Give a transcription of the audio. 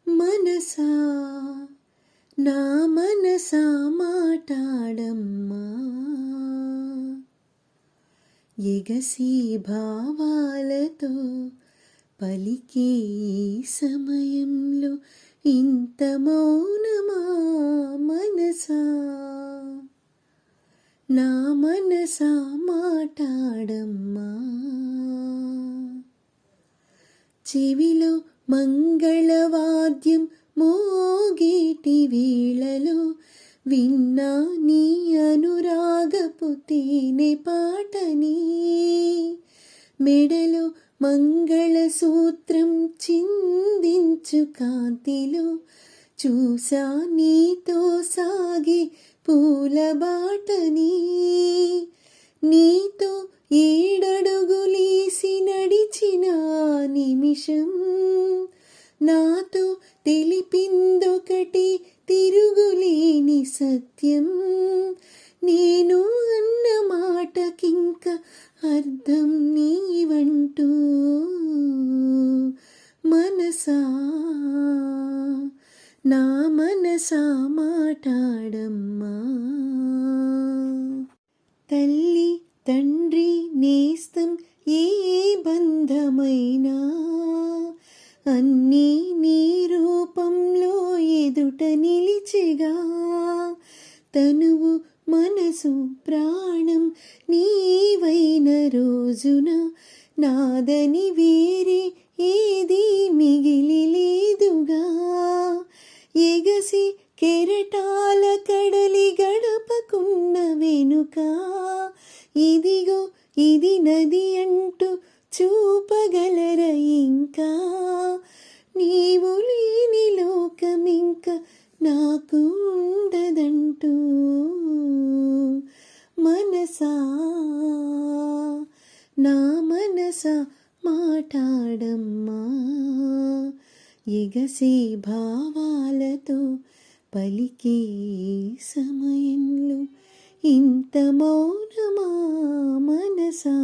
మనసా నా మనసా మాటాడమ్మా, ఎగసి భావాలతో పలికే ఈ సమయంలో ఇంత మౌనమా. మనసా నా మనసా మాటాడమ్మా, చెవిలో మంగళవాద్యం మోగేటి వేళలో విన్నా నీ అనురాగపు తేనె పాటని, మెడలో మంగళసూత్రం చిందించు కాంతిలో చూసా నీతో సాగే పూల బాటని, నీతో ఏడడుగులేసి నడిచిన నిమిషం నాతో తెలిపిందొకటి తిరుగులేని సత్యం, నేను అన్న మాటకింక అర్థం నీవంటూ. మనసా నా మనసా మాటాడమ్మా, తల్లి తండ్రి నేస్తం ఏ బంధమైనా అన్నీ నీ రూపంలో ఎదుట నిలిచెగా, తనువు మనసు ప్రాణం నీవైన రోజున నాదని వేరే ఏది మిగిలి లేదుగా, ఎగసి కెరటాల కడలి గడపకున్న వెనుక ఇదిగో ఇది నది అంటూ చూపగలర ఇంకా, నీవు లేని లోకమింక నాకు ఉండదంటూ. మనసా నా మనసా మాటాడమ్మా, ఎగసే భావాలతో పలికే సమయంలో ఇంత మౌనమా. మనసా